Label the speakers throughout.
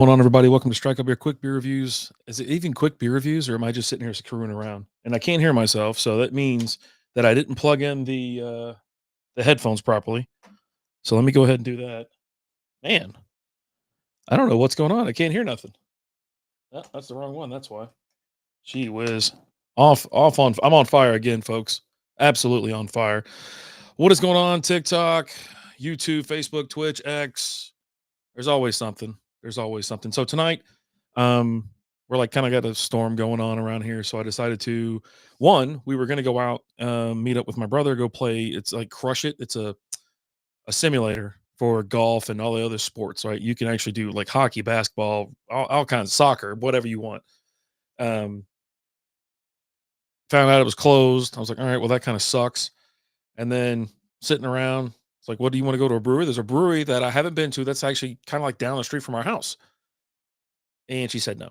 Speaker 1: Going on, everybody? Welcome to Strike Up Your Quick Beer Reviews. Is it even quick beer reviews, or am I just sitting here screwing around? And I can't hear myself, so that means that I didn't plug in the headphones properly. So let me go ahead and do that. Man, I don't know what's going on. I can't hear nothing. Oh, that's the wrong one. That's why. Gee whiz. Off on. I'm on fire again, folks. Absolutely on fire. What is going on? TikTok, YouTube, Facebook, Twitch, X. There's always something. There's always something. So tonight, um, we're like kind of got a storm going on around here. So I decided to we were gonna go out, meet up with my brother, go play. It's like Crush It. It's a simulator for golf and all the other sports, right? You can actually do like hockey, basketball, all kinds of soccer, whatever you want. Um, Found out it was closed. I was like, all right, well, that kind of sucks. And then sitting around, it's like, what do you want to go to a brewery? There's a brewery that I haven't been to that's actually kind of like down the street from our house. And she said no.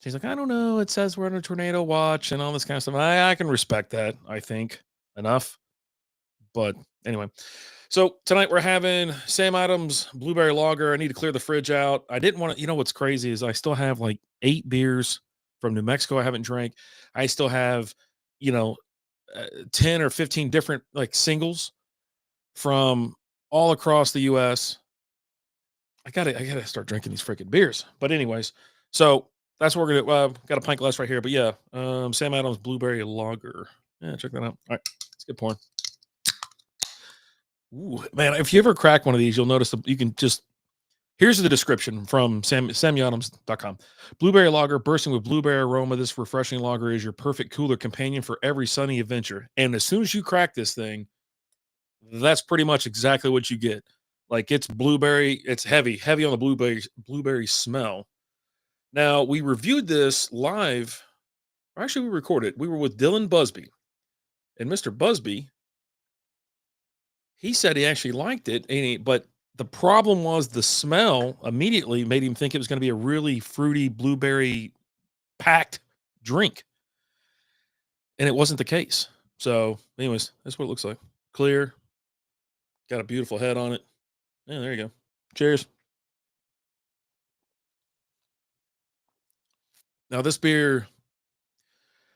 Speaker 1: She's like, I don't know. It says we're in a tornado watch and all this kind of stuff. I can respect that, I think, enough. But anyway, so tonight we're having Sam Adams Blueberry Lager. I need to clear the fridge out. I didn't want to, what's crazy is I still have like 8 beers from New Mexico I haven't drank. I still have, you know, 10 or 15 different like singles from all across the US. I gotta start drinking these freaking beers. But anyways, so that's what we're gonna got a pint glass right here. But yeah, Sam Adams Blueberry Lager. Yeah, check that out. All right, let's get pouring. Ooh, man, if you ever crack one of these, you'll notice that you can just here's the description from samyadams.com. Blueberry lager bursting with blueberry aroma. This refreshing lager is your perfect cooler companion for every sunny adventure. And as soon as you crack this thing, that's pretty much exactly what you get. Like it's blueberry, it's heavy on the blueberry smell. Now we reviewed this live, or actually we recorded. We were with Dylan Busby, and Mr. Busby, he said he actually liked it, but the problem was the smell immediately made him think it was going to be a really fruity blueberry packed drink, and it wasn't the case. So, anyways, that's what it looks like. Clear, got a beautiful head on it. Yeah, there you go. Cheers. Now this beer,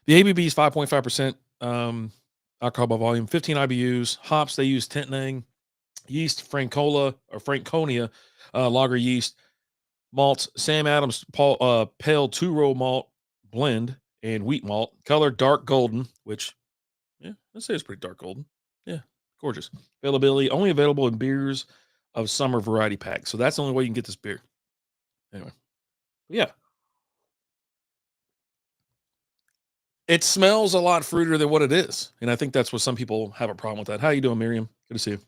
Speaker 1: the ABV is 5.5% alcohol by volume, 15 IBUs. Hops, they use Tenting, yeast, Franconia lager yeast, malts, Sam Adams pale two-row malt blend, and wheat malt. Color dark golden, which, yeah, let's say it's pretty dark golden. Yeah, gorgeous. Availability, only available in beers of summer variety pack. So that's the only way you can get this beer. Anyway, yeah. It smells a lot fruitier than what it is, and I think that's what some people have a problem with that. How you doing, Miriam? Good to see you.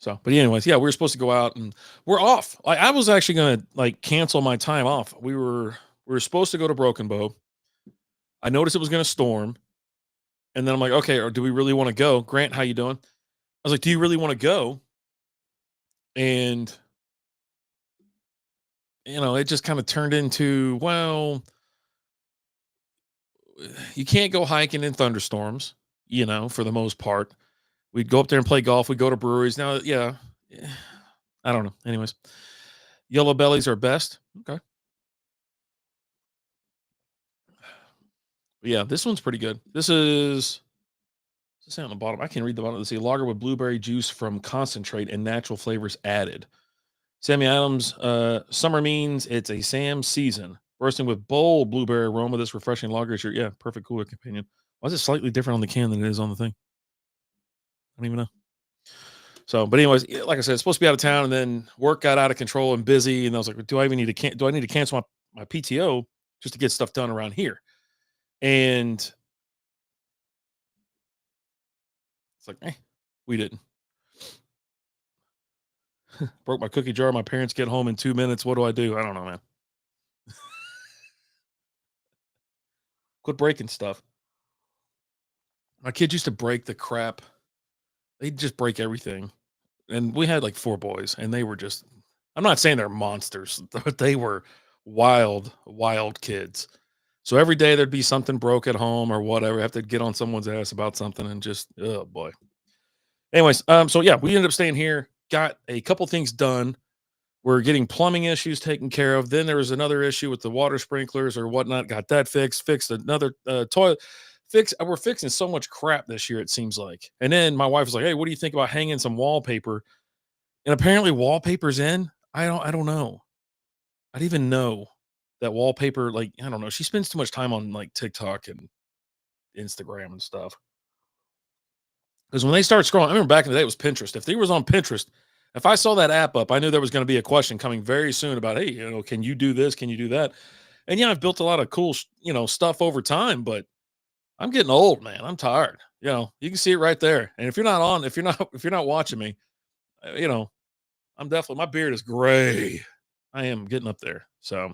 Speaker 1: So, but anyways, yeah, we were supposed to go out and we're off. I was actually gonna like cancel my time off. We were supposed to go to Broken Bow. I noticed it was gonna storm, and then I'm like, okay, or do we really want to go? Grant, how you doing? I was like, do you really want to go? And it just kind of turned into, well, you can't go hiking in thunderstorms, for the most part. We'd go up there and play golf. We'd go to breweries. Now, yeah, I don't know. Anyways, yellow bellies are best. Okay. But yeah, this one's pretty good. This is on the bottom. I can't read the bottom. Let's see. Lager with blueberry juice from concentrate and natural flavors added. Sammy Adams, summer means it's a Sam season. Bursting with bold blueberry aroma. This refreshing lager is your perfect cooler companion. Why is it slightly different on the can than it is on the thing? I don't even know. So, but anyways, like I said, it's supposed to be out of town, and then work got out of control and busy, and I was like, do I need to cancel my PTO just to get stuff done around here? And it's like, we didn't. Broke my cookie jar. My parents get home in 2 minutes. What do? I don't know, man. Quit breaking stuff. My kids used to break the crap. They'd just break everything. And we had like 4 boys, and they were just, I'm not saying they're monsters, but they were wild, wild kids. So every day there'd be something broke at home or whatever. I have to get on someone's ass about something and just, oh boy. Anyways, so yeah, we ended up staying here, got a couple things done. We're getting plumbing issues taken care of. Then there was another issue with the water sprinklers or whatnot. Got that fixed. Fixed another toilet. We're fixing so much crap this year. It seems like. And then my wife was like, "Hey, what do you think about hanging some wallpaper?" And apparently, wallpaper's in. I don't know. I didn't even know that wallpaper. Like I don't know. She spends too much time on like TikTok and Instagram and stuff. Because when they start scrolling, I remember back in the day it was Pinterest. If they was on Pinterest, if I saw that app up, I knew there was going to be a question coming very soon about, hey, can you do this? Can you do that? And yeah, I've built a lot of cool, stuff over time, but I'm getting old, man. I'm tired. You can see it right there. And if you're not on, if you're not watching me, uh, you know, I'm definitely my beard is gray. I am getting up there. So,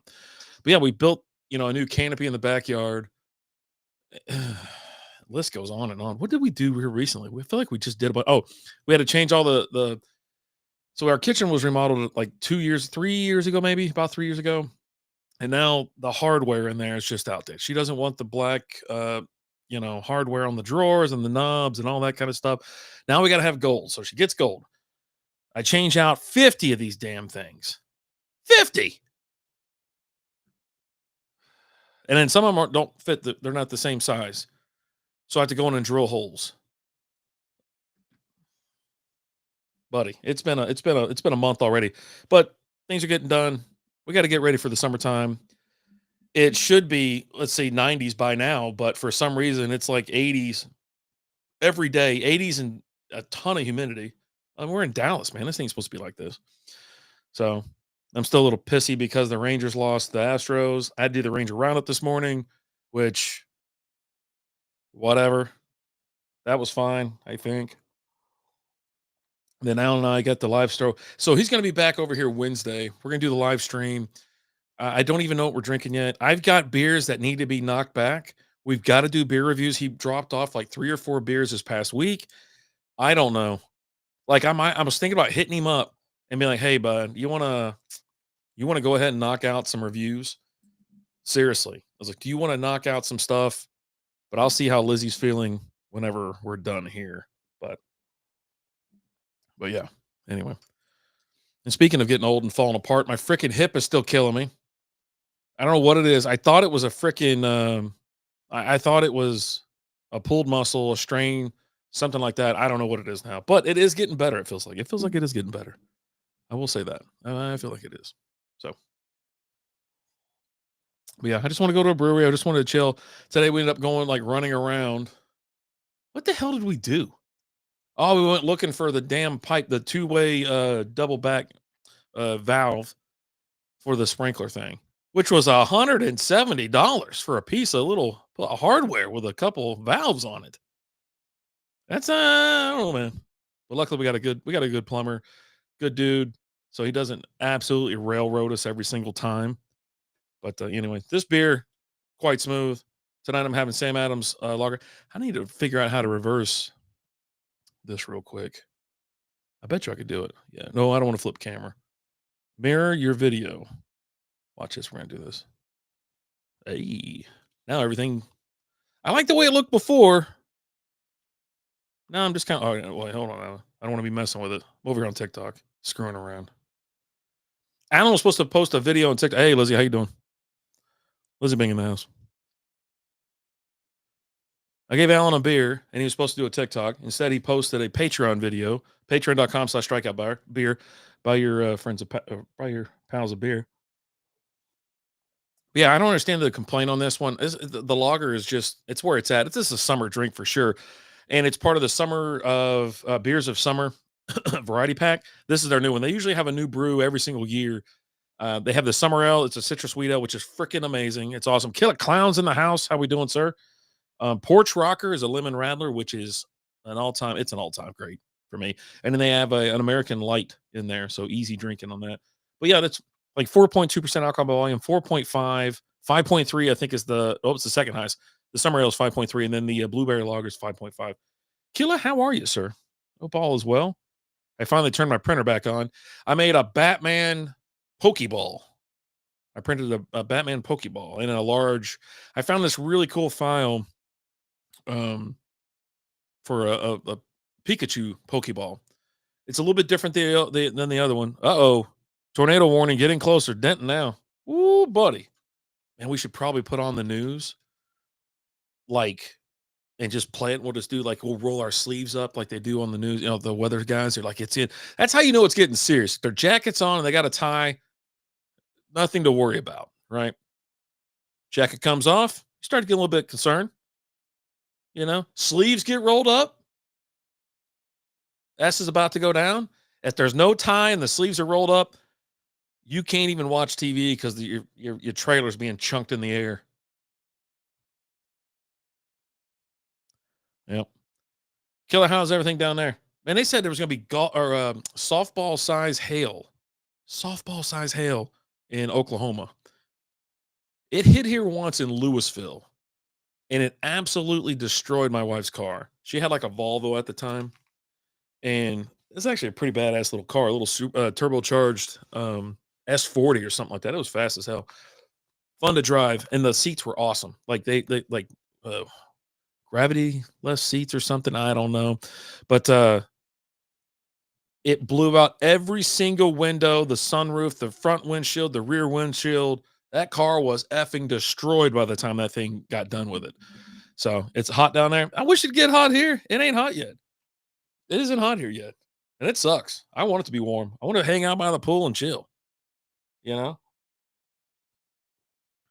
Speaker 1: but yeah, we built, a new canopy in the backyard. List goes on and on. What did we do here recently? We feel like we just did about. Oh, we had to change all the. So our kitchen was remodeled like 2 years, 3 years ago, maybe about 3 years ago, and now the hardware in there is just outdated. She doesn't want the black, hardware on the drawers and the knobs and all that kind of stuff. Now we got to have gold, so she gets gold. I change out 50 of these damn things. 50. And then some of them don't fit. They're not the same size. So I have to go in and drill holes. Buddy, it's been a month already, but things are getting done. We got to get ready for the summertime. It should be, let's say 90s by now, but for some reason it's like 80s every day, 80s and a ton of humidity. We're in Dallas, man. This thing's supposed to be like this. So I'm still a little pissy because the Rangers lost the Astros. I did the Ranger roundup this morning, which whatever. That was fine, I think. Then Alan and I got the live stream. So he's going to be back over here Wednesday. We're going to do the live stream. I don't even know what we're drinking yet. I've got beers that need to be knocked back. We've got to do beer reviews. He dropped off like 3 or 4 beers this past week. I don't know. Like I was thinking about hitting him up and be like, "Hey, bud, you want to go ahead and knock out some reviews? Seriously." I was like, "Do you want to knock out some stuff?" But I'll see how Lizzie's feeling whenever we're done here. But but yeah. Anyway. And speaking of getting old and falling apart, my freaking hip is still killing me. I don't know what it is. I thought it was a freaking I thought it was a pulled muscle, a strain, something like that. I don't know what it is now, but it is getting better. It feels like it is getting better. I will say that. I feel like it is. So, but yeah, I just want to go to a brewery. I just wanted to chill. Today we ended up going like running around. What the hell did we do? Oh, we went looking for the damn pipe, the two-way double back valve for the sprinkler thing, which was $170 for a piece of little hardware with a couple valves on it. That's I don't know, man. But luckily we got a good plumber, good dude. So he doesn't absolutely railroad us every single time. But anyway, this beer quite smooth. Tonight I'm having Sam Adams lager. I need to figure out how to reverse this real quick. I bet you I could do it. Yeah. No, I don't want to flip camera. Mirror your video. Watch this. We're gonna do this. Hey. Now everything. I like the way it looked before. Now I'm just kind of. Oh, wait, hold on. I don't want to be messing with it. I'm over here on TikTok, screwing around. Alan was supposed to post a video on TikTok. Hey, Lizzie, how you doing? Lizzie being in the house. I gave Alan a beer, and he was supposed to do a TikTok. Instead, he posted a Patreon video, patreon.com/strikeout beer. Buy your friends, buy your pals a beer. Yeah, I don't understand the complaint on this one. The lager is just, it's where it's at. It's just a summer drink for sure. And it's part of the summer of beers of summer variety pack. This is their new one. They usually have a new brew every single year. They have the summer ale. It's a citrus sweet ale, which is freaking amazing. It's awesome. Killer Clowns in the house. How we doing, sir? Porch Rocker is a lemon rattler, which is it's an all-time great for me. And then they have an American Light in there, so easy drinking on that. But yeah, that's like 4.2% alcohol by volume, 4.5, 5.3, I think is it's the second highest. The summer ale is 5.3, and then the blueberry lager is 5.5. Killa, how are you, sir? Hope all is well. I finally turned my printer back on. I made a Batman Pokeball. I printed a Batman Pokeball in a large. I found this really cool file um, for a Pikachu Pokeball. It's a little bit different than the other one. Uh-oh. Tornado warning getting closer. Denton now. Ooh, buddy. Man, we should probably put on the news, like, and just play it. We'll just do like we'll roll our sleeves up like they do on the news. The weather guys are like, it's in. That's how you know it's getting serious. Their jackets on and they got a tie. Nothing to worry about, right? Jacket comes off, you start to get a little bit concerned. Sleeves get rolled up. S is about to go down. If there's no tie and the sleeves are rolled up, you can't even watch TV because your trailer's being chunked in the air. Yep. Killer, how's everything down there? And they said there was going to be softball size hail. Softball size hail in Oklahoma. It hit here once in Louisville, and it absolutely destroyed my wife's car. She had like a Volvo at the time, and it's actually a pretty badass little car, a little turbocharged S40 or something like that. It was fast as hell, fun to drive, and the seats were awesome. Like they like gravity less seats or something. I don't know, but it blew out every single window, the sunroof, the front windshield, the rear windshield. That car was effing destroyed by the time that thing got done with it. So it's hot down there. I wish it'd get hot here. It ain't hot yet. It isn't hot here yet. And it sucks. I want it to be warm. I want to hang out by the pool and chill. You know?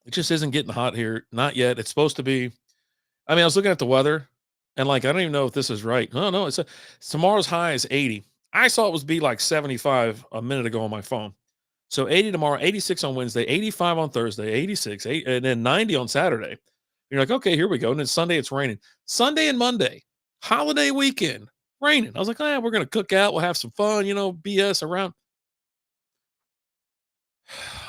Speaker 1: It just isn't getting hot here. Not yet. It's supposed to be. I mean, I was looking at the weather and like, I don't even know if this is right. No, tomorrow's high is 80. I saw it was be like 75 a minute ago on my phone. So 80 tomorrow, 86 on Wednesday, 85 on Thursday, 86, and then 90 on Saturday. You're like, okay, here we go. And then Sunday, it's raining. Sunday and Monday, holiday weekend, raining. I was like, oh, yeah, we're going to cook out. We'll have some fun, BS around.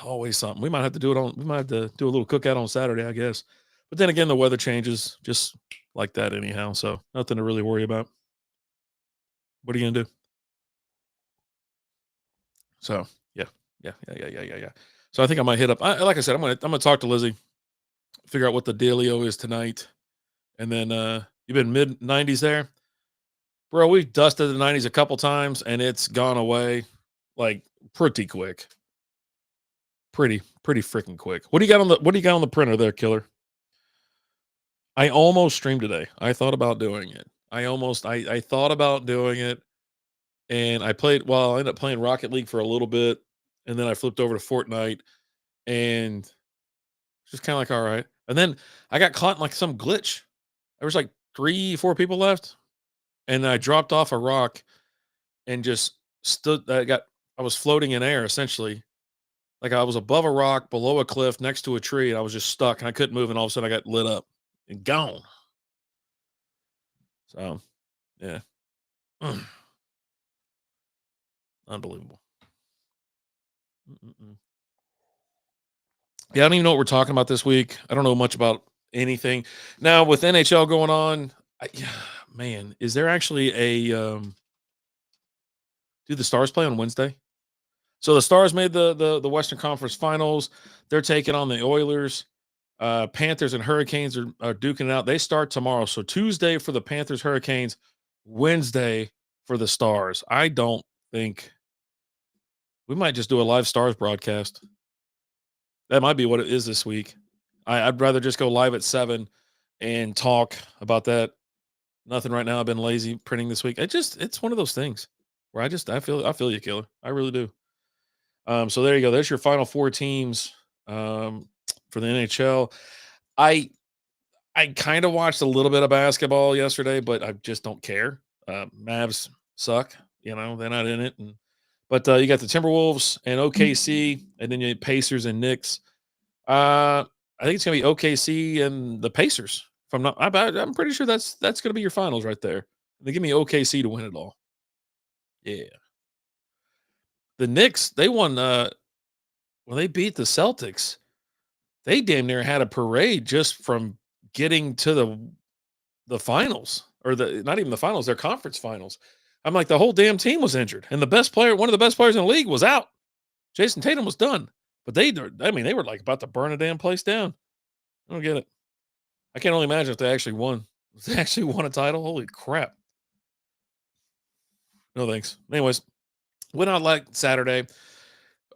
Speaker 1: Always something. We might have to do a little cookout on Saturday, I guess. But then again, the weather changes just like that anyhow. So nothing to really worry about. What are you going to do? So yeah. So I think I might hit up. Like I said, I'm gonna talk to Lizzie, figure out what the dealio is tonight, and then you've been mid 90s there, bro. We've dusted the 90s a couple times, and it's gone away like pretty quick, pretty freaking quick. What do you got on the printer there, Killer? I almost streamed today. I thought about doing it. I thought about doing it, and I ended up playing Rocket League for a little bit. And then I flipped over to Fortnite and just kind of like, all right. And then I got caught in like some glitch. There was like 3-4 people left. And I dropped off a rock and just stood. I was floating in air essentially. Like I was above a rock, below a cliff, next to a tree. And I was just stuck and I couldn't move. And all of a sudden I got lit up and gone. So, yeah. Unbelievable. Mm-mm. Yeah, I don't even know what we're talking about this week. I don't know much about anything. Now with NHL going on, man, is there actually do the Stars play on Wednesday? So the Stars made the Western Conference Finals. They're taking on the Oilers. Panthers and Hurricanes are duking it out. They start tomorrow. So Tuesday for the Panthers, Hurricanes, Wednesday for the Stars. I don't think we might just do a live Stars broadcast. That might be what it is this week. I'd rather just go live at 7 and talk about that. Nothing right now. I've been lazy printing this week. It's one of those things where I feel you, Killer. I really do. So there you go. There's your final 4 teams for the NHL. I kind of watched a little bit of basketball yesterday, but I just don't care. Mavs suck. They're not in it. But you got the Timberwolves and OKC, and then you have Pacers and Knicks. I think it's going to be OKC and the Pacers. I'm pretty sure that's going to be your finals right there. They give me OKC to win it all. Yeah. The Knicks, they won when they beat the Celtics. They damn near had a parade just from getting to the finals, or not even the finals, their conference finals. I'm like, the whole damn team was injured, and one of the best players in the league was out. Jason Tatum was done, but they were like about to burn a damn place down. I don't get it. I can only imagine if they actually won. If they actually won a title, holy crap! No thanks. Anyways, went out like Saturday.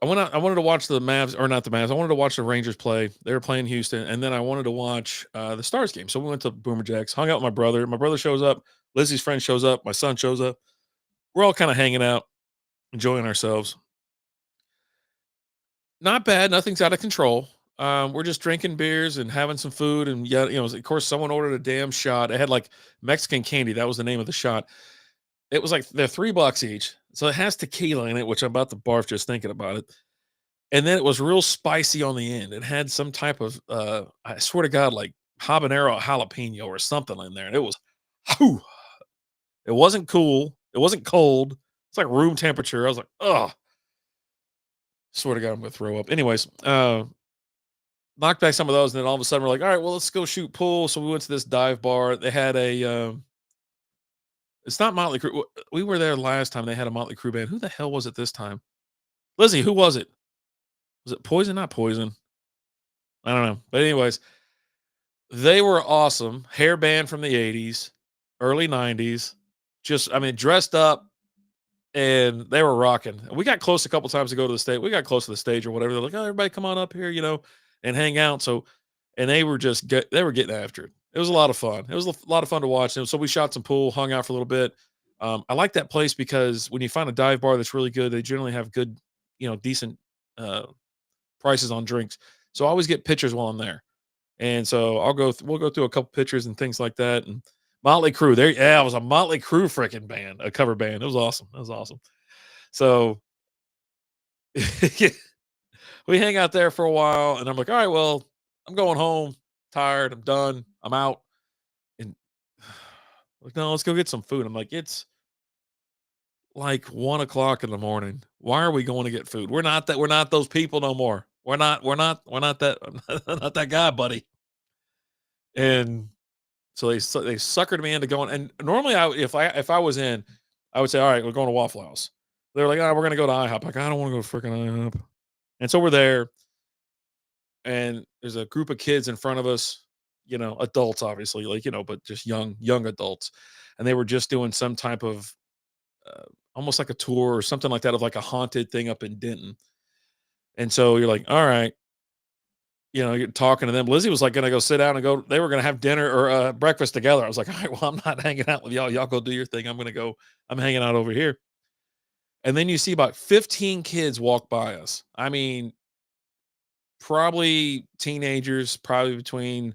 Speaker 1: I wanted to watch the Mavs, or not the Mavs. I wanted to watch the Rangers play. They were playing Houston, and then I wanted to watch the Stars game. So we went to Boomer Jacks, hung out with my brother. My brother shows up. Lizzie's friend shows up. My son shows up. We're all kind of hanging out, enjoying ourselves. Not bad. Nothing's out of control. We're just drinking beers and having some food, and yeah, of course, someone ordered a damn shot. It had like Mexican candy. That was the name of the shot. It was like they're $3 each, so it has tequila in it, which I'm about to barf just thinking about it. And then it was real spicy on the end. It had some type of, I swear to God, like habanero jalapeno or something in there. And it was, whew, it wasn't cool. It wasn't cold. It's like room temperature. I was like, oh, swear to God, I'm gonna throw up. Anyways, knocked back some of those, and then all of a sudden we're like, all right, well, let's go shoot pool. So we went to this dive bar. They had it's not Motley Crue. We were there last time. They had a Motley Crue band. Who the hell was it this time? Lizzie, who was it? Was it Poison? Not Poison. I don't know. But anyways, they were awesome. Hair band from the 80s, early 90s. Just, I mean, dressed up, and they were rocking. We got close a couple times to go to the stage. We got close to the stage or whatever. They're like, oh, everybody come on up here, and hang out. So, and they were they were getting after it. It was a lot of fun. It was a lot of fun to watch. And so we shot some pool, hung out for a little bit. I like that place because when you find a dive bar that's really good, they generally have good, decent prices on drinks. So I always get pictures while I'm there. And so we'll go through a couple pictures and things like that. And Motley Crue, there, yeah, it was a Motley Crue freaking band, a cover band. It was awesome. It was awesome. So we hang out there for a while, and I'm like, all right, well, I'm going home, tired, I'm done, I'm out. And like, no, let's go get some food. I'm like, it's like 1 o'clock in the morning. Why are we going to get food? We're not those people no more. We're not that not that guy, buddy. And so they suckered me into going. And normally, if I was in, I would say, all right, we're going to Waffle House. They're like, oh, we're gonna go to IHOP. Like, I don't want to go to freaking IHOP. And so we're there, and there's a group of kids in front of us, adults, obviously, like, but just young adults, and they were just doing some type of almost like a tour or something like that, of like a haunted thing up in Denton. And so you're like, all right, you're talking to them. Lizzie was like going to go sit down and go. They were going to have dinner or breakfast together. I was like, all right, well, I'm not hanging out with y'all. Y'all go do your thing. I'm going to go. I'm hanging out over here. And then you see about 15 kids walk by us. I mean, probably teenagers, probably between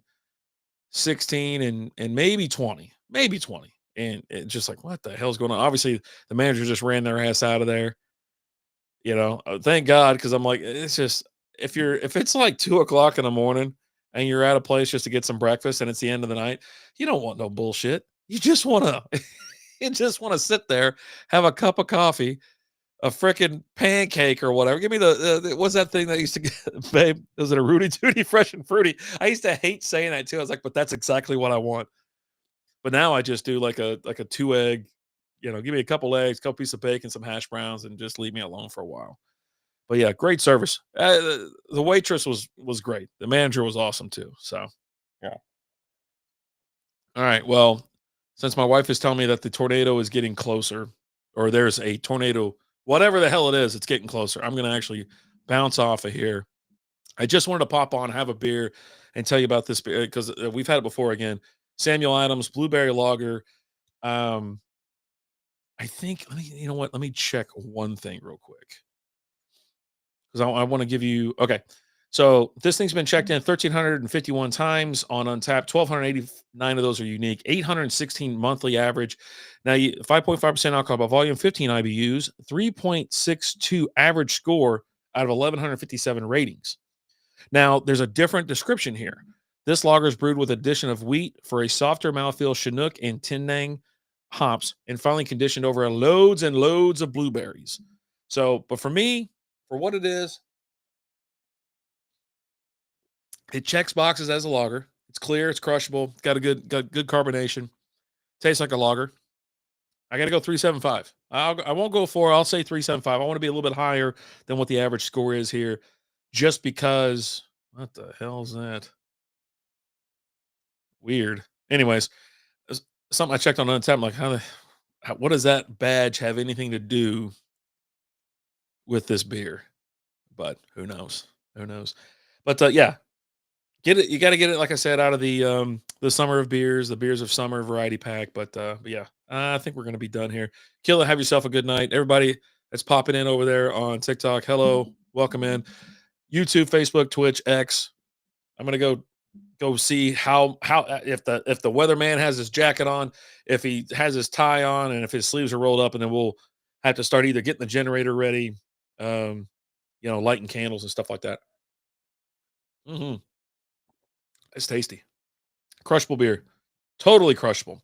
Speaker 1: 16 and maybe 20, maybe 20. And it's just like, what the hell's going on? Obviously, the manager just ran their ass out of there. Thank God, because I'm like, it's just, if it's like 2 o'clock in the morning and you're at a place just to get some breakfast and it's the end of the night, you don't want no bullshit. You just want to, you just want to sit there, have a cup of coffee, a freaking pancake or whatever. Give me what's that thing that I used to get, babe? Was it a Rudy Tooty Fresh and Fruity? I used to hate saying that too. I was like, but that's exactly what I want. But now I just do like a 2 egg, give me a couple eggs, couple pieces of bacon, some hash browns, and just leave me alone for a while. But yeah, great service. The waitress was great. The manager was awesome too. So yeah. All right. Well, since my wife is telling me that the tornado is getting closer, or there's a tornado, whatever the hell it is, it's getting closer. I'm gonna actually bounce off of here. I just wanted to pop on, have a beer, and tell you about this beer because we've had it before. Again, Samuel Adams Blueberry Lager. Um, I think. You know what? Let me check one thing real quick, because I want to give you. Okay. So this thing's been checked in 1,351 times on Untapped. 1,289 of those are unique. 816 monthly average. Now, 5.5% alcohol by volume, 15 IBUs, 3.62 average score out of 1,157 ratings. Now, there's a different description here. This lager is brewed with addition of wheat for a softer mouthfeel, Chinook and Tinang hops, and finally conditioned over loads and loads of blueberries. So, but for me, for what it is, it checks boxes as a lager. It's clear, it's crushable, got good carbonation, tastes like a lager. I got to go 3.75. I won't go 4. I'll say 3.75. I want to be a little bit higher than what the average score is here, just because. What the hell is that? Weird. Anyways, something I checked on Untappd. I'm like, what does that badge have anything to do with this beer? but who knows? Who knows? But yeah, get it. You got to get it, like I said, out of the summer of beers, the beers of summer variety pack. But yeah, I think we're gonna be done here. Kill it. Have yourself a good night, everybody. That's popping in over there on TikTok. Hello, welcome in. YouTube, Facebook, Twitch, X. I'm gonna go see how if the weatherman has his jacket on, if he has his tie on, and if his sleeves are rolled up, and then we'll have to start either getting the generator ready, um, lighting candles and stuff like that. Hmm. It's tasty, crushable beer, totally crushable.